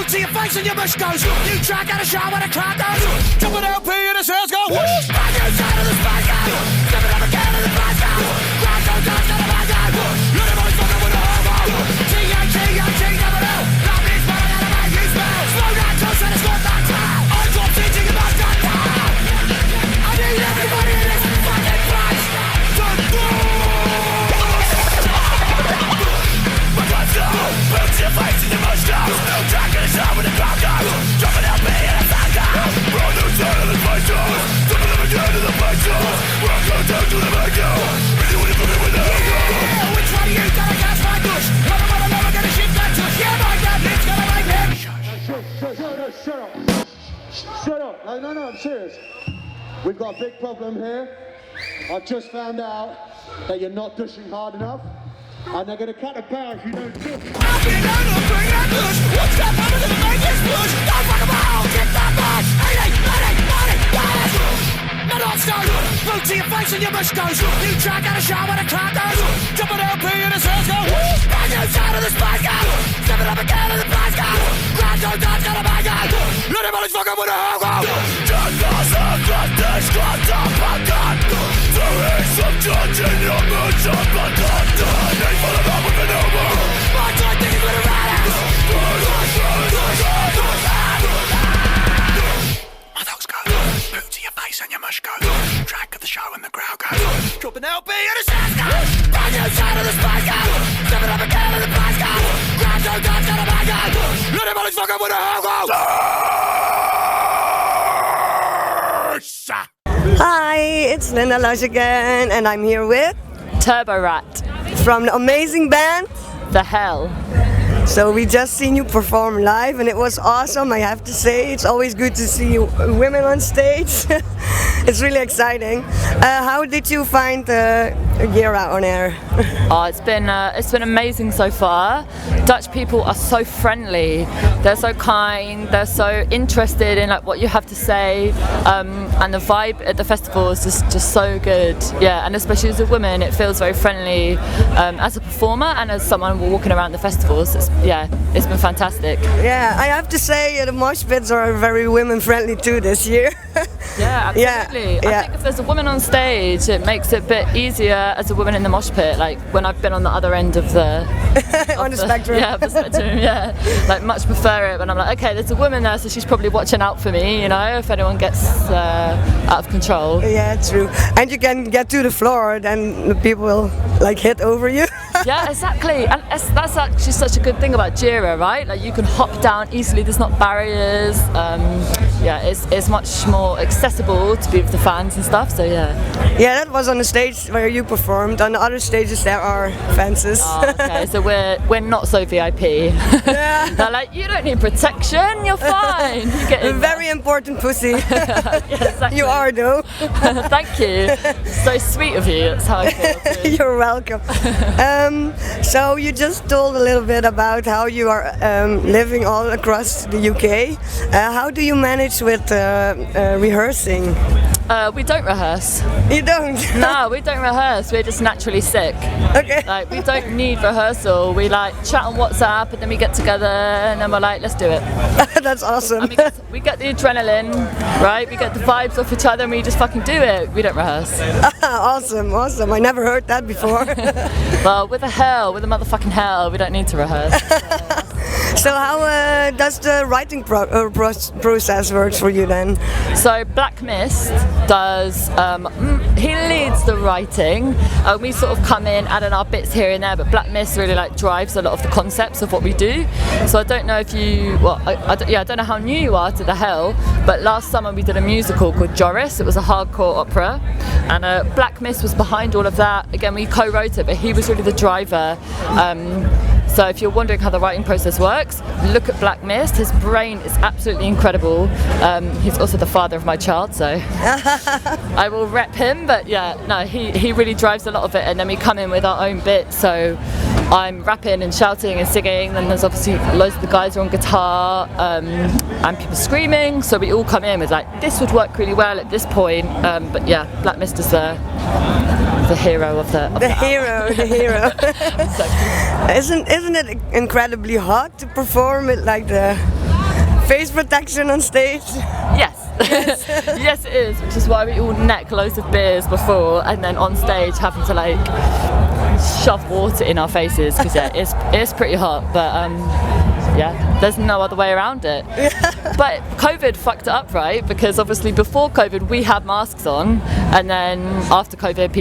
Boot to your face and your bush goes. New track out of shower when the crowd goes. Jump an LP and the sounds go. Whoosh! Back inside of the spice go. Step it up again and the price go. Crowd goes down to the back go. Look at boys fucking with the hobo. T-A-T-A-T double L. Love is better than a man you smell. Slow down, toast and it's got that crowd. I drop teaching about that crowd. I need everybody in this fucking place to do. My guns go. Boot to your face and your bush goes. New track in the shower when the crowd goes. Jump an LP and the sound goes. Roll new side of the spice goes. Jump it up again to the place goes. Rock go down to the back go. Really wanna put it with the hell go. Which one of you gonna catch my douche? Never gonna shift that tush. Yeah, my God, it's gonna make him. Shut up. No, I'm serious. We've got a big problem here. I've just found out that you're not dushing hard enough. And they're gonna cut the bar if you don't dush. I've been out of bring that push. What's that moment to make this push? Don't fuck about, get that much. 80, no non-stop. Boot to your face and your bush goes. New track out of shower when the crowd goes. Jump an LP and the sounds go. Back inside of the spice go. Step it up again and the price go. Crowd goes down to the back go. Let everybody's fucking with the hell go. Just cause I got this got up I got. There is some judge in your moods up I got. They fall about with an over. My God, this is what a rat is. My dogs go. Boot to your face and your mush go. Track of the show and the crowd go. Drop an LP and the sounds go. Brand new side of the spice go. Step it up again and the price go. Crowd go down to the back go. Let everybody's fucking with the hell go. Hi, it's Linda Lush again, and I'm here with Turbo Rat from the amazing band The Hell. So we just seen you perform live and it was awesome, I have to say. It's always good to see women on stage. It's really exciting. How did you find Jera on air? Oh, it's been amazing so far. Dutch people are so friendly. They're so kind. They're so interested in like what you have to say, and the vibe at the festival is just so good. Yeah, and especially as a woman, it feels very friendly as a performer and as someone walking around the festivals. It's been fantastic. Yeah, I have to say the moshpits are very women-friendly too this year. Yeah, absolutely. Yeah. I think if there's a woman on stage, it makes it a bit easier as a woman in the mosh pit. Like when I've been on the other end of the on the spectrum. Yeah, the spectrum. Yeah, like much prefer it when I'm like, okay, there's a woman there, so she's probably watching out for me. You know, if anyone gets out of control. Yeah, true. And you can get to the floor, then the people will like hit over you. Yeah, exactly. And that's actually such a good thing about Jera, right? Like you can hop down easily. There's not barriers. It's much more accessible to be with the fans and stuff. So yeah. Yeah, that was on the stage where you performed. On the other stages there are fences. Oh, okay, so we're not so VIP. Yeah. They're like, you don't need protection. You're fine. You get in very important pussy. Yeah, exactly. You are though. Thank you. So sweet of you. That's how I feel. Too. You're welcome. So you just told a little bit about how you are living all across the UK. How do you manage with rehearsing? We don't rehearse. You don't? No, we don't rehearse. We're just naturally sick. Okay. Like we don't need rehearsal. We like chat on WhatsApp and then we get together and then we're like, let's do it. That's awesome. And we get the adrenaline, right? We get the vibes off each other and we just fucking do it. We don't rehearse. Awesome. I never heard that before. Well, with the motherfucking hell, we don't need to rehearse. So how does the writing process work for you then? So Black Mist does, he leads the writing. We sort of come in, add in our bits here and there, but Black Mist really like drives a lot of the concepts of what we do. So I don't know if you, I don't know how new you are to The Hell, but last summer we did a musical called Joris. It was a hardcore opera, and Black Mist was behind all of that. Again, we co-wrote it, but he was really the driver. So if you're wondering how the writing process works, look at Black Mist. His brain is absolutely incredible. He's also the father of my child, so I will rep him. But yeah, no, he really drives a lot of it, and then we come in with our own bits. So I'm rapping and shouting and singing, then there's obviously loads of the guys are on guitar and people screaming, so we all come in with like, this would work really well at this point, but yeah, Black Mist is the hero of the hero. Isn't it incredibly hard to perform it like the face protection on stage? Yes. Yes, it is, which is why we all neck loads of beers before and then on stage having to like shove water in our faces because it's pretty hot, but yeah, there's no other way around it. But COVID fucked it up, right? Because obviously before COVID we had masks on, and then after COVID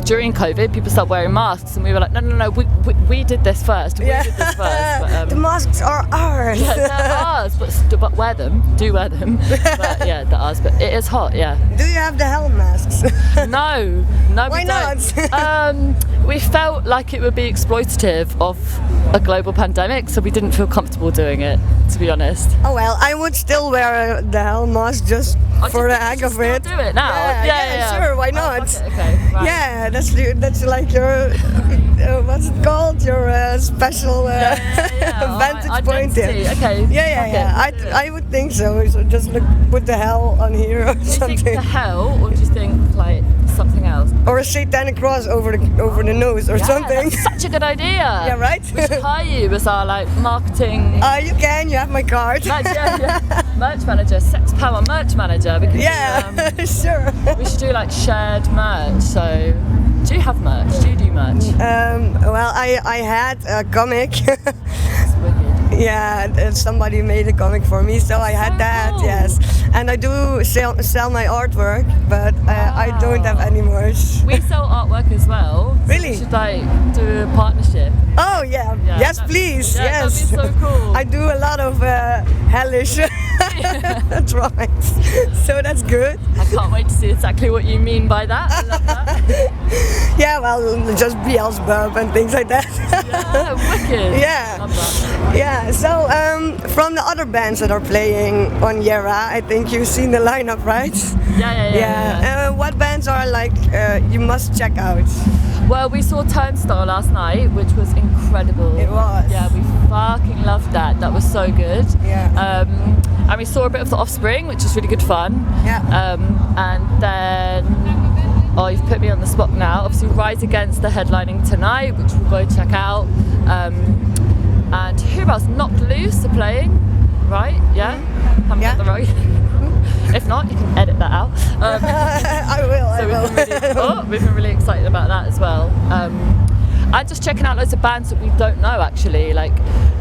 during COVID, people started wearing masks, and we were like, no, we did this first. We did this first. But, the masks are ours. Yeah, they're ours, but wear them. Do wear them. But yeah, they're ours. But it is hot, yeah. Do you have the hell masks? No, Why we don't. We felt like it would be exploitative of a global pandemic, so we didn't feel comfortable doing it, to be honest. Oh well, I would still wear the hell mask just for the heck of it. Do it now. Yeah, sure. Why not? Okay, right. Yeah, that's like your what's it called? Your special vantage point. Okay. Yeah. I would think so. So just put the hell on here or something. Do you think the hell, or do you think like something else? Or a satanic cross over the nose or something. That's such a good idea. Yeah, right. We should hire you as our like marketing. You can. You have my card. Merch manager, sex power merch manager. We could sure. We should do like shared merch. So, do you have merch? Do you do merch? Well, I had a comic. It's wicked. Yeah, somebody made a comic for me, so I had that. Cool. Yes, and I do sell my artwork, but I don't have any merch. We sell artwork as well. So Really? we should like do a partnership. Oh yeah. Yes, please. Yeah, yes. that'd be so cool. I do a lot of hellish drawings, so that's good. I can't wait to see exactly what you mean by that. I love that. Yeah, well, just Beelzebub and things like that. Yeah, wicked. Yeah. Love that. Yeah. So from the other bands that are playing on Jera, I think you've seen the lineup, right? Yeah. What bands are like you must check out? Well, we saw Turnstile last night, which was incredible. It was. Yeah, we fucking loved that. That was so good. Yeah. And we saw a bit of The Offspring, which was really good fun. Yeah. And then, you've put me on the spot now. Obviously, Rise Against the headlining tonight, which we'll go check out. And who else? Knocked Loose are playing, right? Yeah. Haven't got the right. If not, you can edit that out. I will. We've been really excited about that as well. And just checking out loads of bands that we don't know actually. Like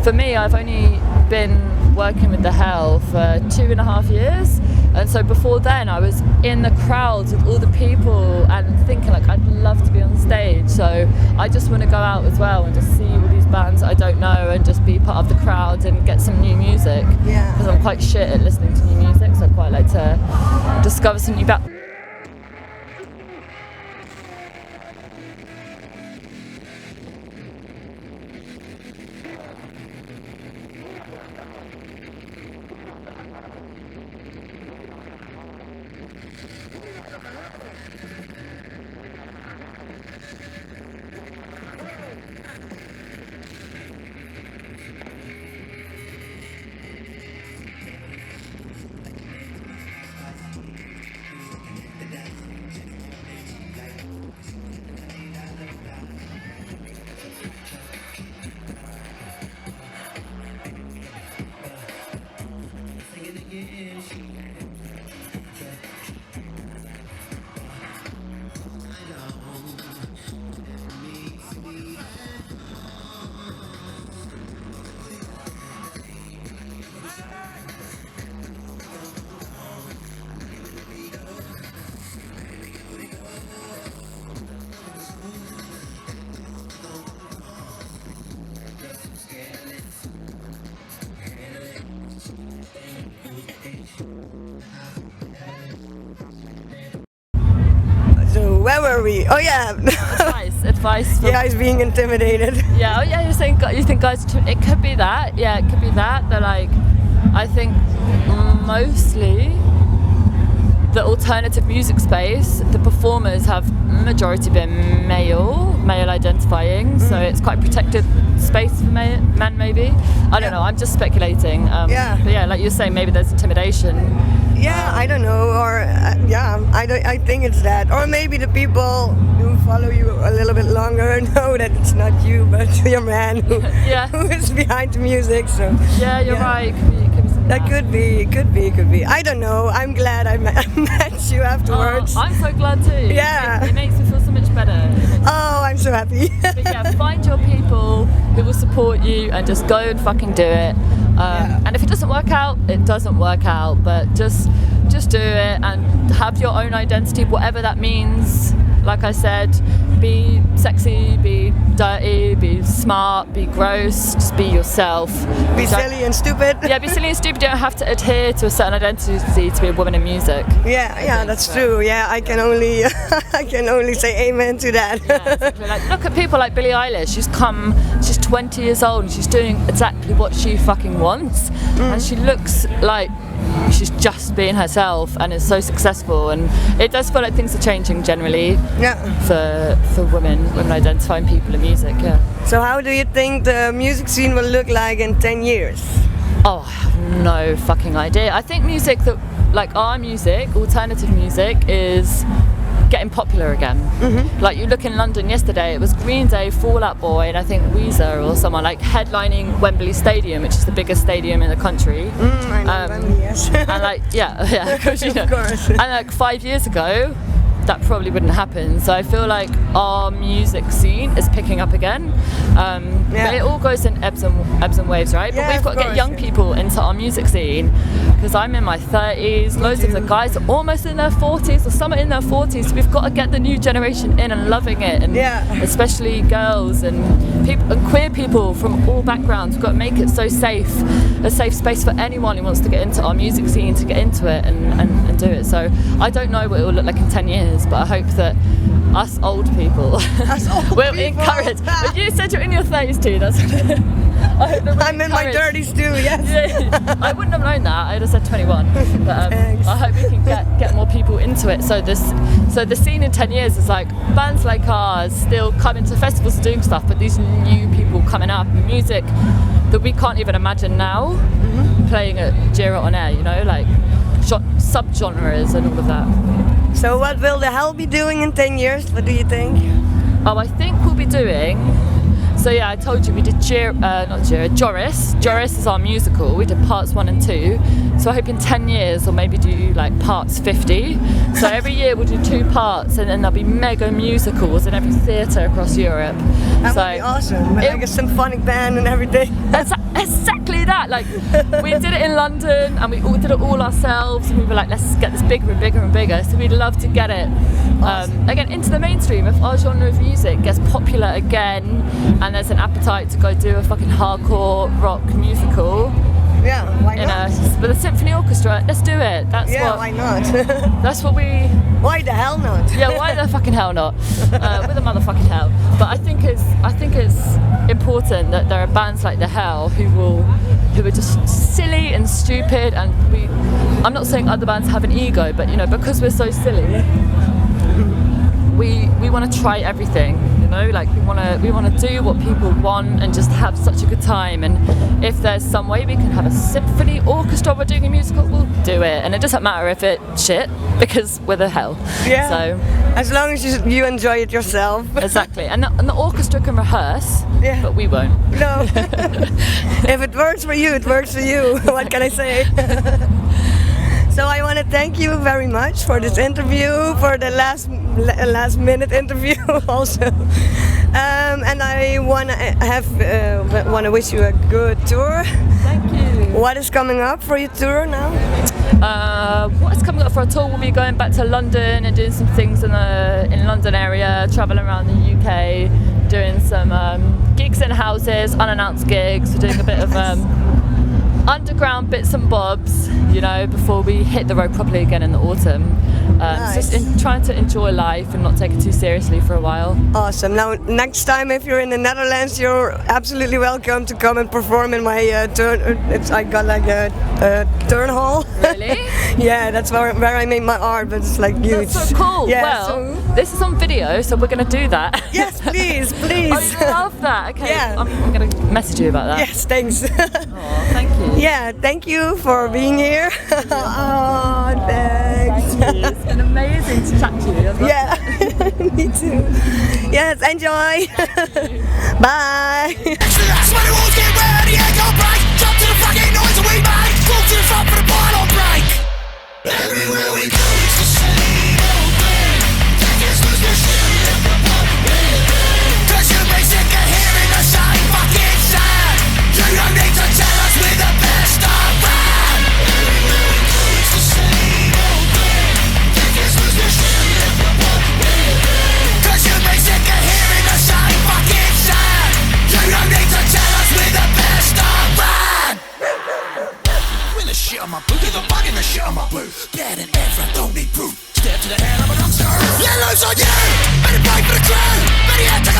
for me, I've only been working with The Hell for 2.5 years, and so before then I was in the crowds with all the people and thinking like I'd love to be on stage. So I just want to go out as well and just see all these bands that I don't know and just be part of the crowd and get some new music. Yeah. Because I'm quite shit at listening to new music, so I quite like to discover some new bands. So where were we? Oh yeah. Advice. Yeah, he's being intimidated. Yeah. Oh yeah. You're saying you think guys? It could be that. Yeah, it could be that. They're like, I think mostly the alternative music space, the performers have majority been male identifying, so it's quite a protected space for men maybe. I don't know, I'm just speculating. But yeah, like you're saying, maybe there's intimidation. Yeah, I don't know, or I think it's that, or maybe the people who follow you a little bit longer know that it's not you, but your man who, who is behind the music. So yeah, you're right. That could be. I don't know. I'm glad I met you afterwards. I'm so glad too. Yeah, it makes me feel so much better. Oh, I'm so happy. But yeah, find your people who will support you and just go and fucking do it. And if it doesn't work out, it doesn't work out. But just do it and have your own identity, whatever that means. Like I said, be sexy, be dirty, be smart, be gross, just be yourself. Be silly and stupid. Yeah, be silly and stupid. You don't have to adhere to a certain identity to be a woman in music. Yeah, that's true. Yeah, I can only say amen to that. Yeah, exactly. Like, look at people like Billie Eilish. She's 20 years old and she's doing exactly what she fucking wants. And she looks like she's just being herself and is so successful, and it does feel like things are changing generally for women identifying people in music. So how do you think the music scene will look like in 10 years? Oh, I have no fucking idea. I think music that, like our music, alternative music, is getting popular again. Like you look in London yesterday, it was Green Day, Fall Out Boy, and I think Weezer or someone like headlining Wembley Stadium, which is the biggest stadium in the country. I know Wembley, yes. And like, yeah, of course you know. Of course. And like 5 years ago, that probably wouldn't happen. So I feel like our music scene is picking up again. But it all goes in ebbs and waves, right? But we've got to get young people into our music scene, because I'm in my 30s, loads of the guys are almost in their 40s, or some are in their 40s. So we've got to get the new generation in and loving it, and especially girls and people and queer people from all backgrounds. We've got to make it so safe, a safe space for anyone who wants to get into our music scene to get into it and do it. So I don't know what it will look like in 10 years, but I hope that us old people will encourage. But you said you're in your 30s too. That's I hope that I'm in my 30s too. Yes. I wouldn't have known that. I'd have said 21. But I hope we can get more people into it. So the scene in 10 years is like bands like ours still coming to festivals and doing stuff, but these new people coming up, music that we can't even imagine now, playing at Jera on air. You know, like sub-genres and all of that. So what will the Hell be doing in 10 years? What do you think? Oh, I think we'll be doing... So yeah, I told you we did Joris. Joris is our musical. We did parts 1 and 2. So I hope in 10 years we'll maybe do like parts 50. So every year we'll do 2 parts, and then there'll be mega musicals in every theatre across Europe. That would be awesome. With like a symphonic band and everything. That's exactly that. Like we did it in London, and we all did it all ourselves. And we were like, let's get this bigger and bigger and bigger. So we'd love to get it again into the mainstream. If our genre of music gets popular again, and there's an appetite to go do a fucking hardcore rock musical. Yeah, why not? With a symphony orchestra, let's do it. Why not? That's what we... Why the hell not? Yeah, why the fucking hell not? With a motherfucking hell. But I think it's important that there are bands like The Hell who are just silly and stupid, and I'm not saying other bands have an ego, but you know, because we're so silly, we want to try everything, you know, like we want to do what people want and just have such a good time. And if there's some way we can have a symphony orchestra, we're doing a musical, we'll do it. And it doesn't matter if it's shit, because we're The Hell. Yeah. So as long as you enjoy it yourself. Exactly. And the orchestra can rehearse, but we won't. No. If it works for you, it works for you. What can I say? So I want to thank you very much for this interview, for the last minute interview also, and I want to wish you a good tour. Thank you. What is coming up for your tour now? What is coming up for our tour? We'll be going back to London and doing some things in London area, travelling around the UK, doing some gigs in houses, unannounced gigs. We're doing a bit of underground bits and bobs, you know, before we hit the road properly again in the autumn. Nice. Just trying to enjoy life and not take it too seriously for a while. Awesome. Now, next time if you're in the Netherlands, you're absolutely welcome to come and perform in my turn. I got like a turn hall. Really? Yeah, that's where I made my art, but it's like huge. That's so cool. Yeah, well, this is on video, so we're going to do that. Yes, please. Are you love that. Okay, Yeah. I'm going to message you about that. Yes, thanks. Oh, thank you. Yeah, thank you for being here. Oh, thanks. Thank you. It's been amazing to chat to you. Yeah, me too. Yes, enjoy. Bye. That's when the walls get red, the echo break. Jump to the fucking noise that we make. Crawl to the front for the pylon break. Everywhere we go, it's the same old thing. Takers lose their shit and live the puppet. Cause you may sick of hearing the same fucking sound. You don't need to tell us we're the best around. Everywhere we go, it's the same old thing. Takers lose their shit and live the puppet. Cause you may sick of hearing the same fucking sound. You don't need to tell us we're the best around. When the shit on my boot, get the bug in the shit on my boot. Bad and ever, don't need proof. Step to the head of an unskirt. Let loose on you, better break for the crew. Better yet, take a